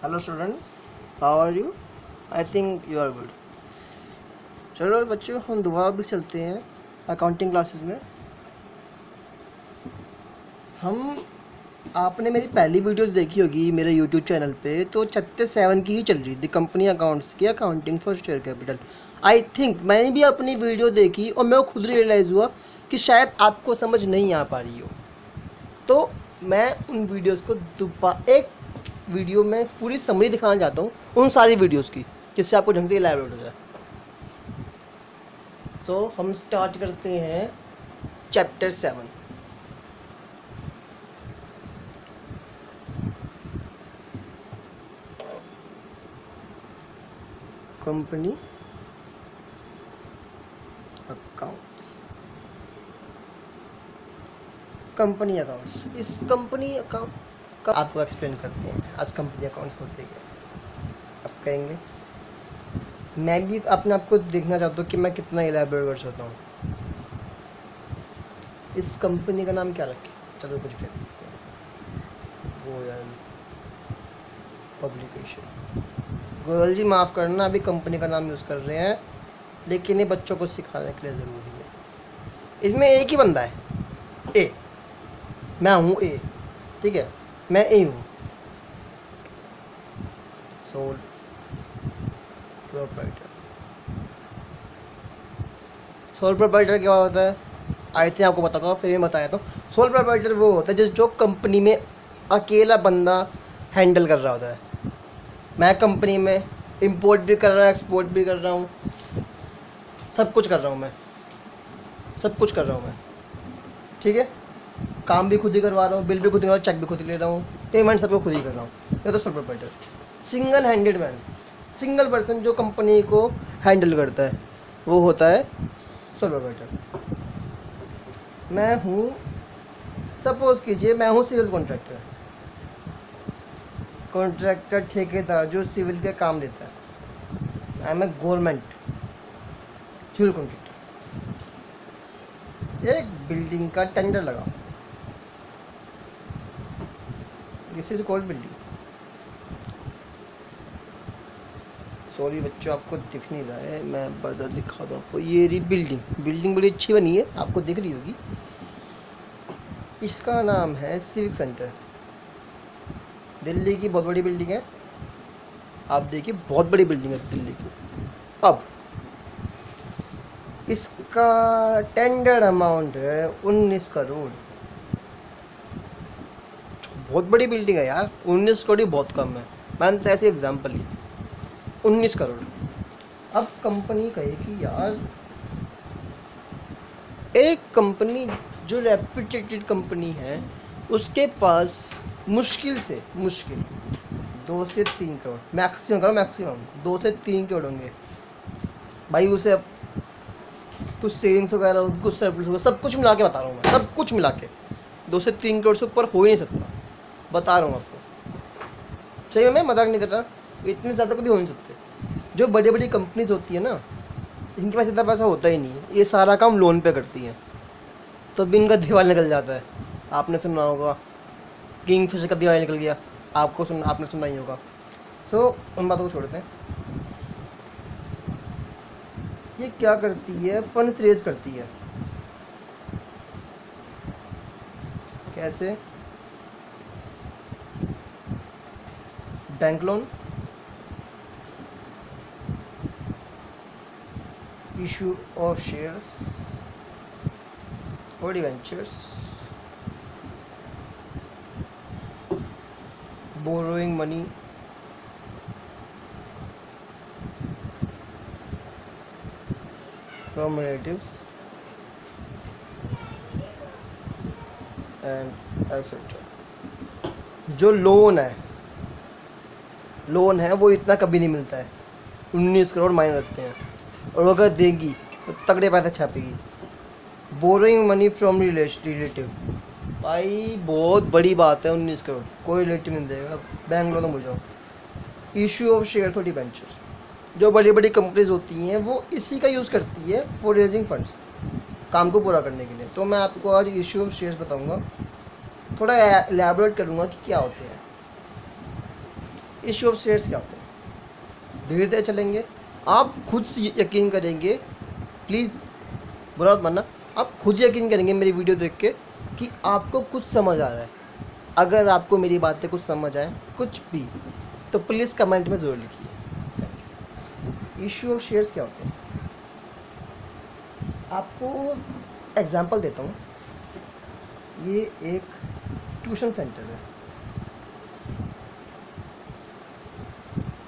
Hello students, how are you? I think you are good. चलो बच्चों, हम दोबारा भी चलते हैं अकाउंटिंग क्लासेस में। हम आपने मेरी पहली वीडियोस देखी होगी मेरे यूट्यूब चैनल पे, तो चैप्टर 7 की ही चल रही थी, कंपनी अकाउंट्स की accounting for share capital. I think मैंने भी अपनी वीडियो देखी और मेरे को खुद रियलाइज़ हुआ कि शायद आपको समझ नहीं आ पा रही हो। तो मैं उन वीडियोस को दोबारा एक वीडियो में पूरी समरी दिखाना चाहता हूँ उन सारी वीडियोस की, जिससे आपको ढंग से इलैबोरेट हो जाए। सो हम स्टार्ट करते हैं chapter 7। Company accounts. Company accounts, इस कंपनी अकाउंट का आपको एक्सप्लेन करते हैं आज कंपनी अकाउंट्स होते क्या। आप कहेंगे मैं भी अपने आपको देखना चाहता हूँ कि मैं कितना इलैबोरेट कर सकता हूँ। इस कंपनी का नाम क्या रखें? चलो कुछ भी गोयल पब्लिकेशन। गोयल जी माफ़ करना, अभी कंपनी का नाम यूज़ कर रहे हैं, लेकिन ये बच्चों को सिखाने के लिए ज़रूरी है। इसमें एक ही बंदा है, ए। मैं हूँ ए, ठीक है, मैं ए हूँ। Sole proprietor. सोल प्रोप्राइटर क्या होता है? आई थिंक आपको पता होगा, फिर मैं बताया। तो सोल प्रोप्राइटर वो होता है जो कंपनी में अकेला बंदा हैंडल कर रहा होता है। मैं कंपनी में इंपोर्ट भी कर रहा हूँ, एक्सपोर्ट भी कर रहा हूँ, सब कुछ कर रहा हूँ मैं, सब कुछ कर रहा हूँ मैं, ठीक है। काम भी खुद ही करवा रहा हूँ, बिल भी खुद ही, चेक भी खुद ही ले रहा हूँ, पेमेंट सबको खुद ही कर रहा हूँ। ये तो sole proprietor, single handed man, single person जो कंपनी को हैंडल करता है, वो होता है सोल प्रोप्राइटर। मैं हूँ, सपोज कीजिए मैं हूँ सिविल कॉन्ट्रैक्टर। कॉन्ट्रैक्टर ठेकेदार जो सिविल के काम लेता है। I am a government civil contractor. एक बिल्डिंग का टेंडर लगाओ, this is called building. Sorry बच्चों, आपको दिख नहीं रहा है, मैं बता दिखा दूँ आपको। ये रही बिल्डिंग, बिल्डिंग बड़ी अच्छी बनी है, आपको दिख रही होगी। इसका नाम है सिविक सेंटर। दिल्ली की बहुत बड़ी बिल्डिंग है, आप देखिए बहुत बड़ी बिल्डिंग है दिल्ली की। अब इसका टेंडर अमाउंट है 19 करोड़। बहुत बड़ी बिल्डिंग है यार, 19 करोड़ ही बहुत कम है। मैंने तो ऐसे एग्जाम्पल ली, 19 करोड़। अब कंपनी कहे कि यार, एक कंपनी जो रेप्यूटेड कंपनी है, उसके पास मुश्किल से मुश्किल 2 से 3 करोड़, मैक्सिमम करो मैक्सिमम 2 से 3 करोड़ होंगे भाई। उसे कुछ सेविंग्स वगैरह होगी, कुछ सरप्लस होगा, सब कुछ मिला के बता रहा हूँ मैं, सब कुछ मिला के 2 से 3 करोड़ से ऊपर हो ही नहीं सकता, बता रहा हूँ आपको। सही है, मैं मजाक नहीं कर रहा, इतने ज़्यादा कभी हो नहीं सकते। जो बड़ी बड़ी कंपनीज होती है ना, इनके पास इतना पैसा होता ही नहीं है, ये सारा काम लोन पे करती हैं, तो भी इनका दिवाल निकल जाता है। आपने सुना होगा किंगफिशर का दिवाल निकल गया, आपने सुना ही होगा। सो उन बातों को छोड़ते हैं। ये क्या करती है? फंड्स रेज करती है। कैसे? Bank loan, issue of shares और debentures, borrowing money, from relatives and etcetera. जो लोन है वो इतना कभी नहीं मिलता है, 19 करोड़ मायने रखते हैं, और अगर देगी तो तगड़े पैसे छापेगी। बोरोइंग मनी फ्रॉम रिलेटिव, भाई बहुत बड़ी बात है, 19 करोड़ कोई रिलेटिव नहीं देगा, बैंक लोन तो भूल जाओ। Issue of share for debentures, जो बड़ी बड़ी कंपनीज होती हैं वो इसी का यूज़ करती है फॉर रेजिंग फंड्स, काम को पूरा करने के लिए। तो मैं आपको आज इशू ऑफ शेयर्स बताऊंगा, थोड़ा एलैबोरेट करूंगा कि क्या होते हैं। इशू ऑफ शेयर्स क्या होते हैं? धीरे धीरे चलेंगे, आप खुद यकीन करेंगे, प्लीज़ बुरा मत मानना, आप खुद यकीन करेंगे मेरी वीडियो देख के कि आपको कुछ समझ आ रहा है। अगर आपको मेरी बातें कुछ समझ आए कुछ भी, तो प्लीज़ कमेंट में ज़रूर लिखिए। इशू ऑफ शेयर्स क्या होते हैं? आपको एग्जांपल देता हूँ। ये एक ट्यूशन सेंटर है,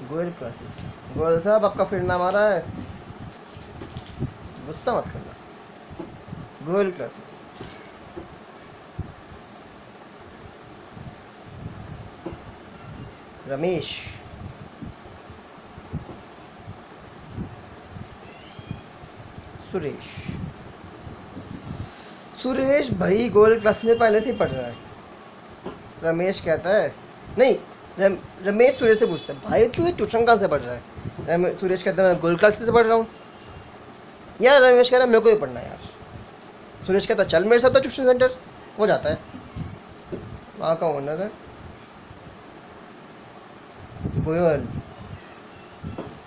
गोयल क्लासेस। गोयल साहब, आपका फिर नाम आ रहा है, गुस्सा मत करना। गोयल क्लासेस, रमेश, सुरेश। सुरेश भाई गोयल क्लासेस में पहले से ही पढ़ रहा है। रमेश कहता है नहीं, रमेश सुरेश से पूछता है, भाई तू ये ट्यूशन कहाँ से पढ़ रहा है? सुरेश कहता है मैं गोयल क्लासेस से पढ़ रहा हूँ। यार रमेश कह रहा है मेरे को ही पढ़ना है यार। सुरेश कहता है चल मेरे साथ तो ट्यूशन सेंटर। हो जाता है, वहाँ का ओनर है गोयल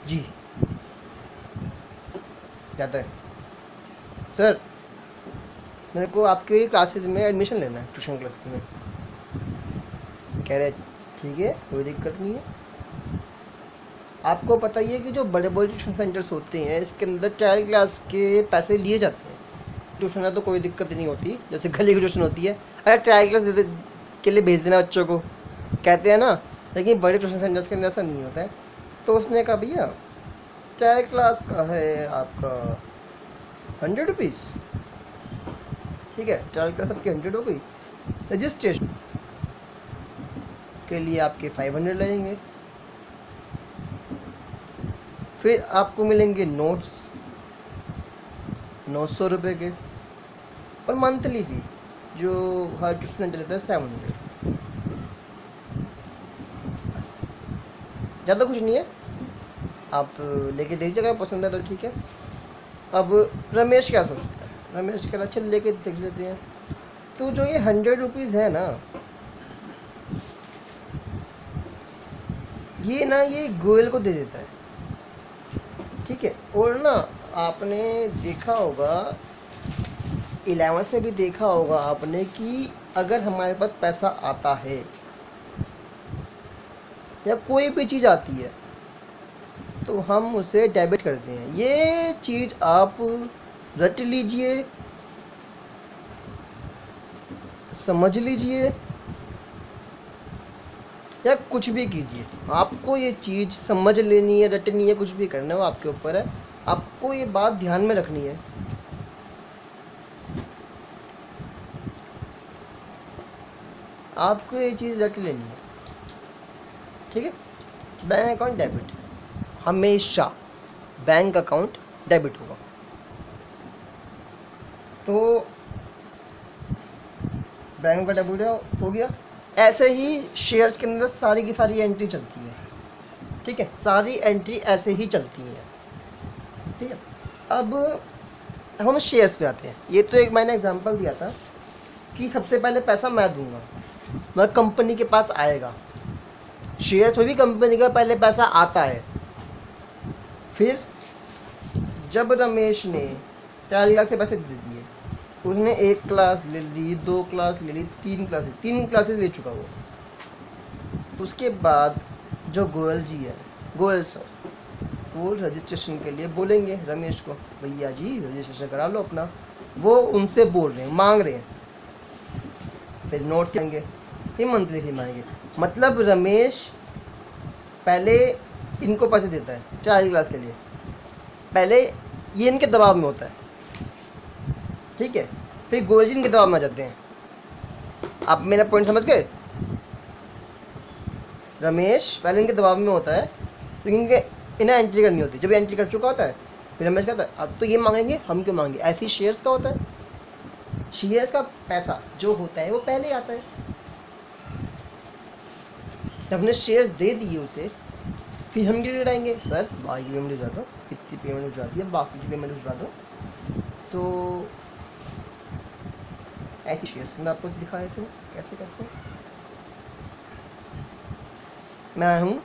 जी, कहता है सर मेरे को आपके क्लासेस में एडमिशन लेना है, ट्यूशन क्लासेस में। कह रहे ठीक है, कोई दिक्कत नहीं है। आपको पता ही है कि जो बड़े बड़े ट्यूशन सेंटर्स होते हैं इसके अंदर ट्रायल क्लास के पैसे लिए जाते हैं। ट्यूशन है तो कोई दिक्कत नहीं होती, जैसे गली की ट्यूशन होती है, अरे ट्रायल क्लास के लिए भेज देना बच्चों को, कहते हैं ना। लेकिन बड़े ट्यूशन सेंटर्स के अंदर ऐसा नहीं होता है। तो उसने कहा भैया ट्रायल क्लास का है आपका 100 रुपीज़, ठीक है, ट्रायल क्लास आपकी 100 हो गई। रजिस्ट्रेशन के लिए आपके 500 लगेंगे, फिर आपको मिलेंगे नोट्स 900 रुपये के, और मंथली फ़ी जो हर ट्यूशन सेंटर लेता है 700। बस, ज़्यादा कुछ नहीं है, आप लेके देखिएगा, पसंद है तो ठीक है। अब रमेश क्या सोचता है? रमेश कह रहा चल लेके देख लेते हैं। तो जो ये 100 रुपीज़ है ना, ये गोयल को दे देता है, ठीक है। और ना आपने देखा होगा 11th में भी देखा होगा आपने कि अगर हमारे पास पैसा आता है या कोई भी चीज़ आती है तो हम उसे डेबिट करते हैं। ये चीज़ आप रट लीजिए, समझ लीजिए या कुछ भी कीजिए, आपको ये चीज़ समझ लेनी है, रटनी है, कुछ भी करना है वो आपके ऊपर है। आपको ये बात ध्यान में रखनी है। आपको ये चीज़ रट लेनी है, ठीक है। बैंक अकाउंट डेबिट, हमेशा बैंक अकाउंट डेबिट होगा। तो बैंक का डेबिट हो गया। ऐसे ही शेयर्स के अंदर सारी की सारी एंट्री चलती है, ठीक है, सारी एंट्री ऐसे ही चलती है, ठीक है। अब हम शेयर्स पे आते हैं। ये तो एक मैंने एग्जांपल दिया था कि सबसे पहले पैसा मैं दूंगा, मैं कंपनी के पास आएगा। शेयर्स में भी कंपनी का पहले पैसा आता है। फिर जब रमेश ने 4 लाख से पैसे दे दिए, उसने 1 क्लास ले ली, 2 क्लास ले ली, 3 क्लासेस ले चुका वो। उसके बाद जो गोयल जी है, गोयल सर, वो रजिस्ट्रेशन के लिए बोलेंगे रमेश को, भैया जी रजिस्ट्रेशन करा लो अपना। वो उनसे बोल रहे हैं, मांग रहे हैं। फिर नोट मांगेंगे, फिर मंथली फी मांगेंगे। मतलब रमेश पहले इनको पैसे देता है 4 क्लास के लिए, पहले ये इनके दबाव में होता है, ठीक है। फिर गोयल जी इनके दबाव में आ जाते हैं। आप मेरा पॉइंट समझ गए? रमेश पहले इनके दबाव में होता है, लेकिन इन्हें एंट्री करनी होती है। जब एंट्री कर चुका होता है फिर रमेश कहता है अब तो ये मांगेंगे, हम क्यों मांगे। ऐसी शेयर्स का होता है, शेयर्स का पैसा जो होता है वो पहले आता है। जब हमने शेयर्स दे दिए उसे, फिर हम क्या कराएंगे, सर बाकी पेमेंट भिजवा दो, कितनी पेमेंट भिजवा दी है, बाकी की पेमेंट भिजवा दो। सो ऐसी शेयर्स में आपको दिखा देते हैं कैसे करते हैं। मैं हूँ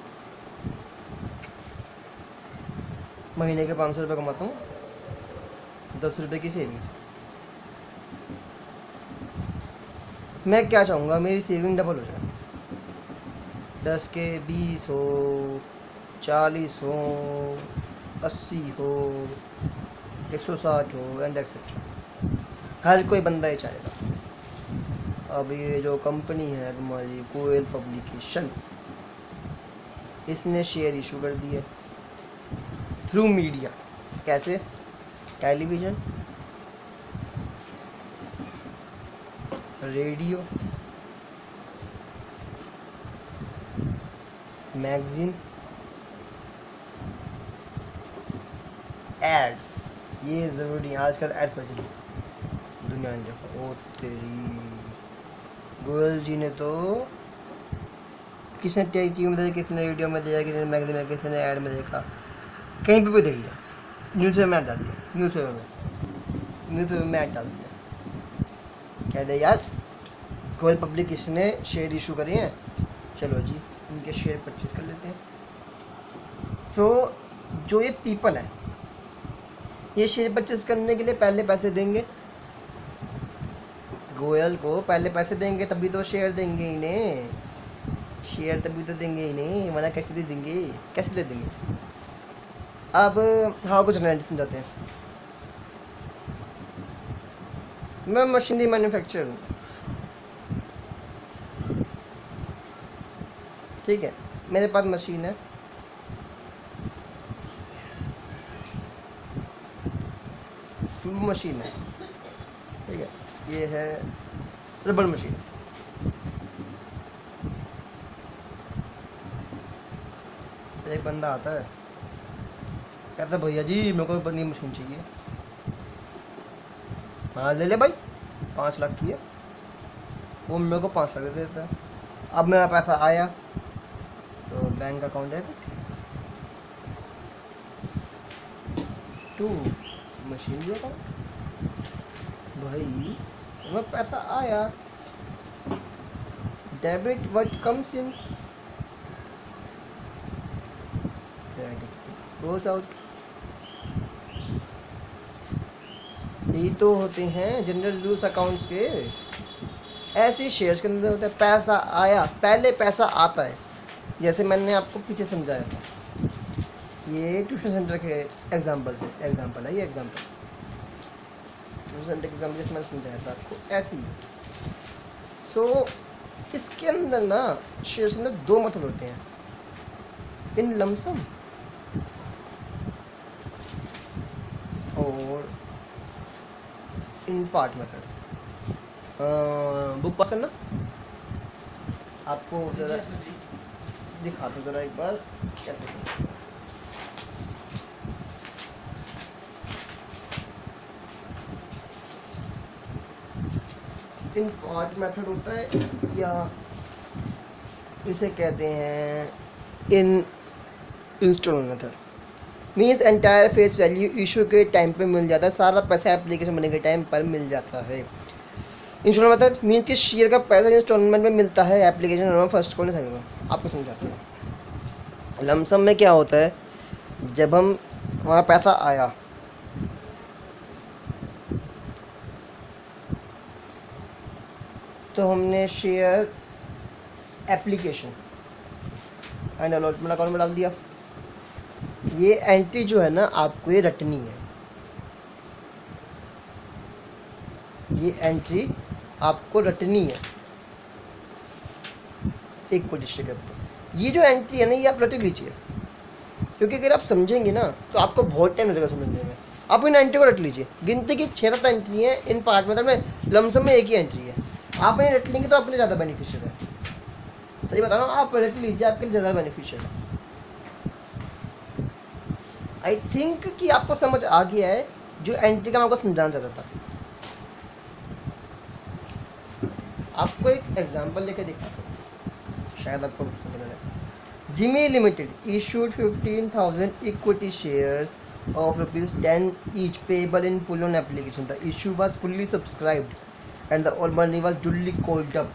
महीने के 500 रुपये कमाता हूँ, 10 रुपये की सेविंग्स। मैं क्या चाहूँगा, मेरी सेविंग डबल हो जाए, 10 के 20 हो, 40 हो, 80 हो, 160 हो, एंड एक्सेट्रा। हर कोई बंदा ये चाहेगा। अब ये जो कंपनी है तुम्हारी गोयल पब्लिकेशन, इसने शेयर इशू कर दिए थ्रू मीडिया। कैसे? Television, radio, magazine, ads. ये ज़रूरी है, आजकल एड्स बची दुनिया ने देखो। ओ तेरी, गोयल जी ने तो किसने टीवी में देखा, किसने रेडियो में देखा, किसने मैगजीन में, किसने ऐड में देखा, कहीं पे भी देख लिया, न्यूज़पेपर में ऐड डाल दिया, न्यूज़पेपर में ऐड डाल दिया। कह दे यार गोयल पब्लिकेशन ने शेयर इशू करे हैं, चलो जी इनके शेयर परचेज कर लेते हैं। सो जो ये पीपल है, ये शेयर परचेज करने के लिए पहले पैसे देंगे गोयल को, पहले पैसे देंगे तभी तो शेयर देंगे इन्हें, शेयर तभी तो देंगे इन्हें, वरना कैसे दे देंगे, कैसे दे देंगे। अब हाँ कुछ जनरल समझाते हैं। मैं मशीनरी मैन्युफैक्चरर हूँ, ठीक है, मेरे पास मशीन है, मशीन है, ठीक है, ये है रबड़ मशीन। एक बंदा आता है, कहता है भैया जी मेरे को नई मशीन चाहिए। हाँ ले ले भाई, 5 लाख की है। वो मेरे को 5 लाख दे देता है। अब मेरा पैसा आया तो बैंक अकाउंट है टू मशीन भी अकाउंट, भाई मेरा पैसा आया, debit what comes in credit goes out. यही तो होते हैं जनरल रूल्स अकाउंट्स के। ऐसे ही शेयर्स के अंदर होता है, पैसा आया, पहले पैसा आता है। जैसे मैंने आपको पीछे समझाया था, ये ट्यूशन सेंटर के एग्जांपल से, एग्जांपल है ये, एग्जांपल ट्यूशन सेंटर के एग्जांपल जैसे मैंने समझाया था आपको, ऐसे ही। सो इसके अंदर ना शेयर्स के अंदर 2 मेथड होते हैं, इन लमसम और इन पार्ट मेथड। बुक पास करना, आपको ज़रा दिखा दो ज़रा एक बार कैसे करना। इन पार्ट मेथड होता है, या इसे कहते हैं in instalment method. Means entire face value issue के टाइम पे मिल जाता है, सारा पैसा एप्लीकेशन बनने के टाइम पर मिल जाता है। इंस्टॉलमेंट मेथड मीन्स कि शेयर का पैसा इंस्टॉलमेंट में मिलता है एप्लीकेशन फर्स्ट को नहीं समझूंगा, आपको समझाते हैं। लमसम में क्या होता है, जब हम हमारा पैसा आया, तो हमने share application and allotment account में डाल दिया। ये एंट्री जो है ना आपको ये रटनी है, ये एंट्री आपको रटनी है एक पोजीशन के ऊपर। ये जो एंट्री है ना ये आप रट लीजिए, क्योंकि अगर आप समझेंगे ना तो आपको बहुत टाइम लगेगा समझने में। आप इन एंट्री को रट लीजिए, गिनती की 6-7 एंट्री है इन पार्ट मेथड में, लमसम में एक ही एंट्री है। आप इन्हें रट लेंगे तो आपके लिए ज़्यादा बेनिफिशियल है, सही बता रहा हूँ, आप रट लीजिए, आपके लिए ज़्यादा बेनिफिशियल है। आई थिंक कि आपको समझ आ गया है जो एंट्री का मैं आपको समझाना चाहता था। आपको एक एग्जांपल लेके दिखा सकता, शायद आपको समझ आए। Jimmy limited issued 15,000 equity shares of ₹10 each payable in full on application. The issue was fully subscribed and the all money was duly called up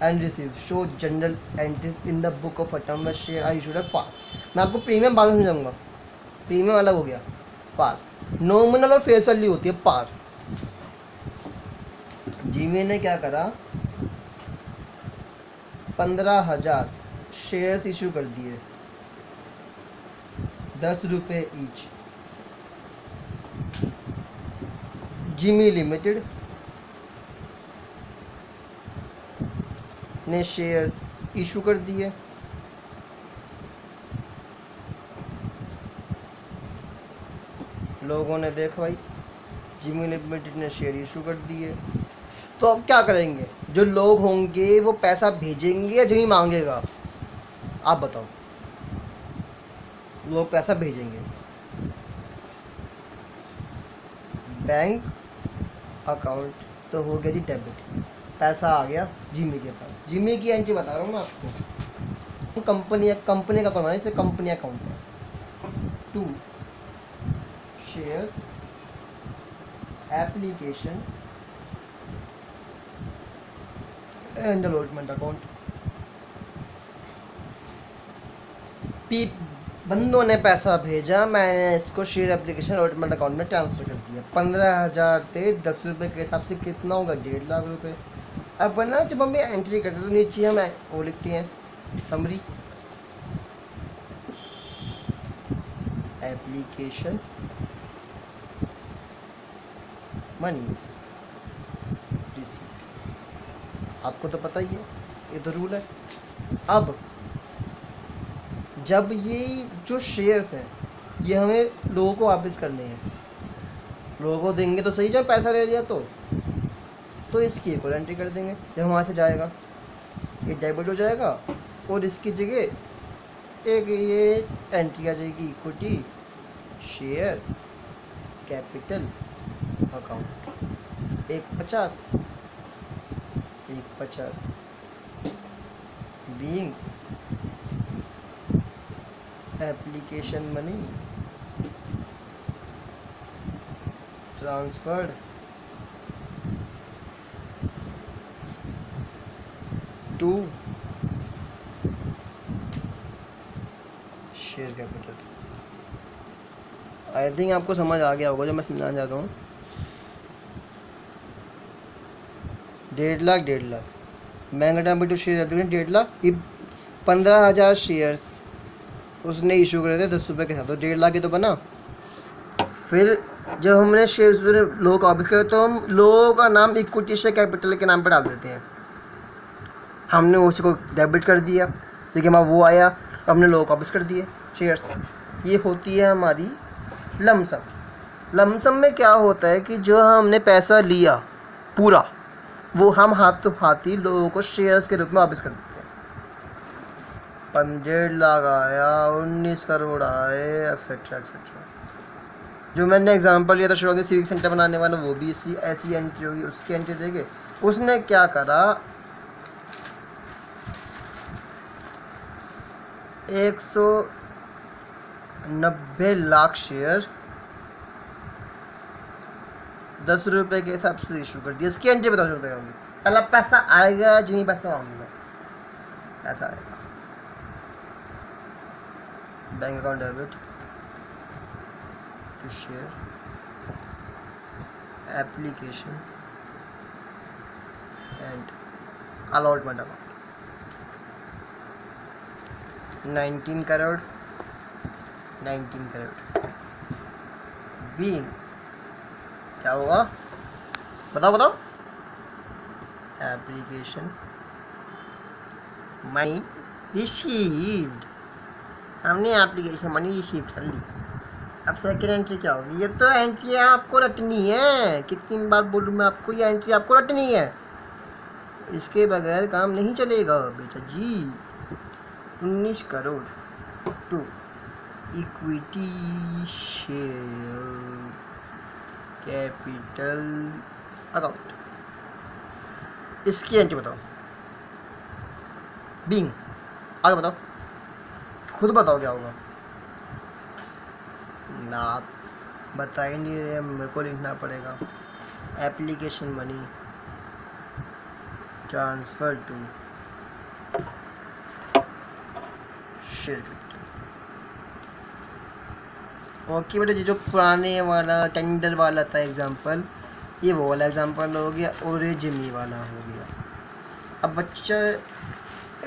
and received. Show general entries in the book of autonomous share I issued at par. मैं आपको premium बाद में समझाऊंगा, premium अलग हो गया, पार। Nominal और face value होती है पार। जिमी ने क्या करा, 15,000 शेयर्स इशू कर दिए, 10 रुपये ईच। जिमी लिमिटेड ने शेयर्स इशू कर दिए, लोगों ने देखा भाई जिमी लिमिटेड ने शेयर इशू कर दिए, तो अब क्या करेंगे? जो लोग होंगे वो पैसा भेजेंगे या जिमी मांगेगा? आप बताओ। लोग पैसा भेजेंगे, बैंक अकाउंट तो हो गया जी डेबिट, पैसा आ गया जिमी के पास। जिमी की एंट्री बता रहा हूँ मैं आपको। कंपनी का कौन है, इसे कंपनी अकाउंट है। To share application and allotment account. पी बंदों ने पैसा भेजा, मैंने इसको शेयर एप्लीकेशन अलॉटमेंट अकाउंट में ट्रांसफ़र कर दिया। 15,000 थे, 10 रुपये के हिसाब से कितना होगा? 1.5 लाख रुपये। अब ना जब हम एंट्री करते तो नीचे हम वो लिखते हैं समरी, एप्लीकेशन मनी रिसीट। आपको तो पता ही है, ये तो रूल है। अब जब ये जो शेयर्स हैं ये हमें लोगों को वापस करने हैं, लोगों को देंगे तो सही, जब पैसा ले लिया तो इसकी एक और एंट्री कर देंगे। जब हमारे से जाएगा ये डेबिट हो जाएगा और इसकी जगह एक ये एंट्री आ जाएगी, equity share capital account 150 being application money transferred to share capital. I think आपको समझ आ गया होगा जब मैं समझाना चाहता हूँ। 1.5 lakh bank to share application 1.5 lakh. ये 15,000 शेयर्स उसने इशू करे थे 10 रुपये के साथ, तो 1.5 लाख ही तो बना। फिर जब हमने शेयर्स लोगों को वापस करे तो हम लोगों का नाम इक्विटी शेयर कैपिटल के नाम पर डाल देते हैं। हमने उसी को डेबिट कर दिया, ठीक है, वो आया, हमने लोगों को वापस कर दिए शेयर्स। ये होती है हमारी लमसम। लमसम में क्या होता है कि जो हमने पैसा लिया पूरा वो हम हाथों हाथ ही लोगों को शेयर्स के रूप में वापस कर देते हैं। 1.5 लाख आया, 19 करोड़ आए, एक्सेट्रा एक्सेट्रा। जो मैंने एग्जांपल लिया था शुरू में सिविक सेंटर बनाने वाला, वो भी ऐसी एंट्री होगी, उसकी एंट्री देंगे। उसने क्या करा, 190 लाख शेयर 10 रुपये के हिसाब से इशू कर दिया। इसकी एंट्री बता सकते होंगे। पहला पैसा आएगा जिन्हीं पैसा मांगूंगा, पैसा आएगा bank account debit to share application and allotment account 19 crore being क्या होगा बताओ एप्लीकेशन मनी रिसीव्ड। हमने एप्लीकेशन मनी रिसीव कर ली। अब सेकेंड एंट्री क्या होगी? ये तो एंट्री आपको रटनी है, कितनी बार बोलूँ मैं आपको, ये एंट्री आपको रटनी है, इसके बगैर काम नहीं चलेगा बेटा जी। 19 crore to equity share capital account. इसकी एंट्री बताओ बीइंग, आगे बताओ, खुद बताओ क्या होगा ना, आप बता ही नहीं रहे, मेरे को लिखना पड़ेगा। Application money transfer to share capital okay बेटा, ये जो पुराने वाला टेंडर वाला था एग्जांपल, ये वो वाला एग्जांपल हो गया और ये जिमी वाला हो गया। अब बच्चा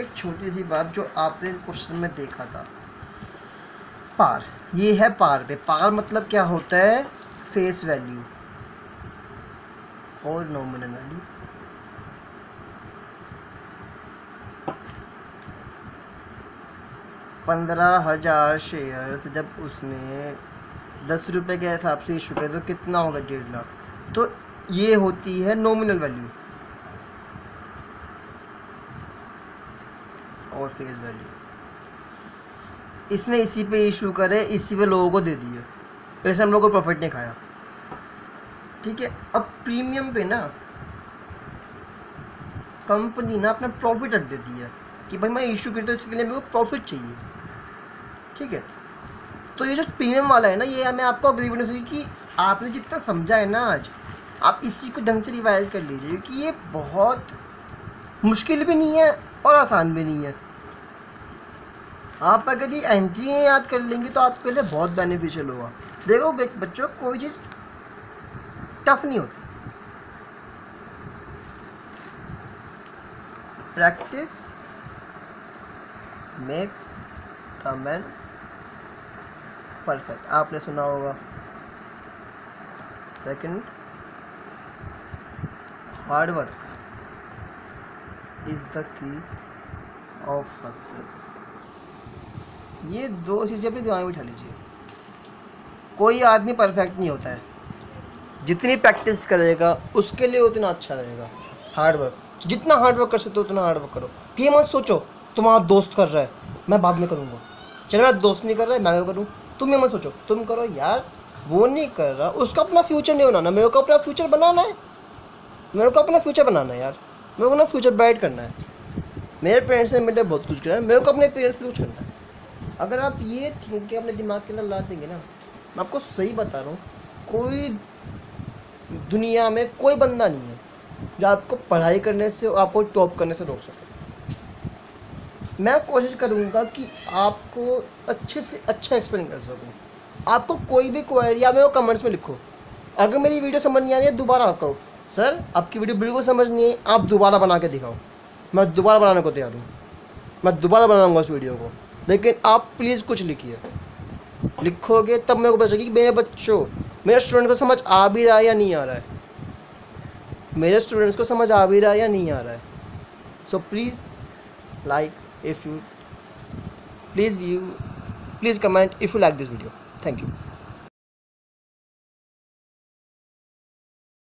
एक छोटी सी बात जो आपने क्वेश्चन में देखा था, पार, ये है पार पे। पार मतलब क्या होता है? फेस वैल्यू और नॉमिनल वैल्यू। $15,000 शेयर, तो जब उसने 10 रुपये के हिसाब से इशू किया तो कितना होगा? 1.5 लाख। तो ये होती है नॉमिनल वैल्यू और फेस वैल्यू। इसने इसी पे इशू करे, इसी पे लोगों को दे दिए, वैसे हम लोगों को प्रॉफिट नहीं खाया। ठीक है, अब प्रीमियम पे ना कंपनी ना अपना प्रॉफिट रख देती है कि भाई मैं इशू करता हूँ, इसके लिए मेरे को प्रॉफिट चाहिए। ठीक है, तो ये जो प्रीमियम वाला है ना, ये मैं आपको अग्री करना चाहिए कि आपने जितना समझा है ना आज, आप इसी को ढंग से रिवाइज कर लीजिए कि ये बहुत मुश्किल भी नहीं है और आसान भी नहीं है। आप अगर ये एंट्री याद कर लेंगे तो आपके लिए बहुत बेनिफिशियल होगा। देखो बच्चों, कोई चीज़ टफ नहीं होती, practice makes a man perfect, आपने सुना होगा। Second, hard work is the key of success. ये दो चीज़ें अपने दिमाग में बिठा लीजिए। कोई आदमी परफेक्ट नहीं होता है, जितनी प्रैक्टिस करेगा उसके लिए उतना अच्छा रहेगा। हार्ड वर्क, जितना हार्ड वर्क कर सकते हो उतना हार्ड वर्क करो। कि ये मत सोचो तुम्हारा दोस्त कर रहा है मैं बाद में करूँगा, चलो मेरा दोस्त नहीं कर रहा है मैं करूँ। तुम ये मत सोचो, तुम करो यार, वो नहीं कर रहा, उसका अपना फ्यूचर नहीं बनाना, मेरे को अपना फ्यूचर बनाना है। मेरे को अपना फ्यूचर बनाना है यार, मेरे को अपना फ्यूचर ब्राइट करना है। मेरे पेरेंट्स ने मेरे बहुत कुछ किया है, मेरे को अपने पेरेंट्स के लिए कुछ करना है। अगर आप ये थिंकिंग अपने दिमाग के अंदर ला देंगे ना, मैं आपको सही बता रहा हूँ, कोई दुनिया में कोई बंदा नहीं है जो आपको पढ़ाई करने से, आपको टॉप करने से रोक सके। मैं कोशिश करूँगा कि आपको अच्छे से अच्छा एक्सप्लेन कर सकूँ। आपको कोई भी क्वेरी आप मेरे को कमेंट्स में लिखो। अगर मेरी वीडियो समझ नहीं आ रही है दोबारा आप कहो सर आपकी वीडियो बिल्कुल समझ नहीं है, आप दोबारा बना के दिखाओ, मैं दोबारा बनाने को तैयार हूँ, मैं दोबारा बनाऊँगा उस वीडियो को। लेकिन आप प्लीज़ कुछ लिखिए, लिखोगे तब मेरे को पता चलेगा कि मेरे बच्चों, मेरे स्टूडेंट को समझ आ भी रहा है या नहीं आ रहा है, मेरे स्टूडेंट्स को समझ आ भी रहा है या नहीं आ रहा है। So please like if you please view, please comment if you like this video. Thank you.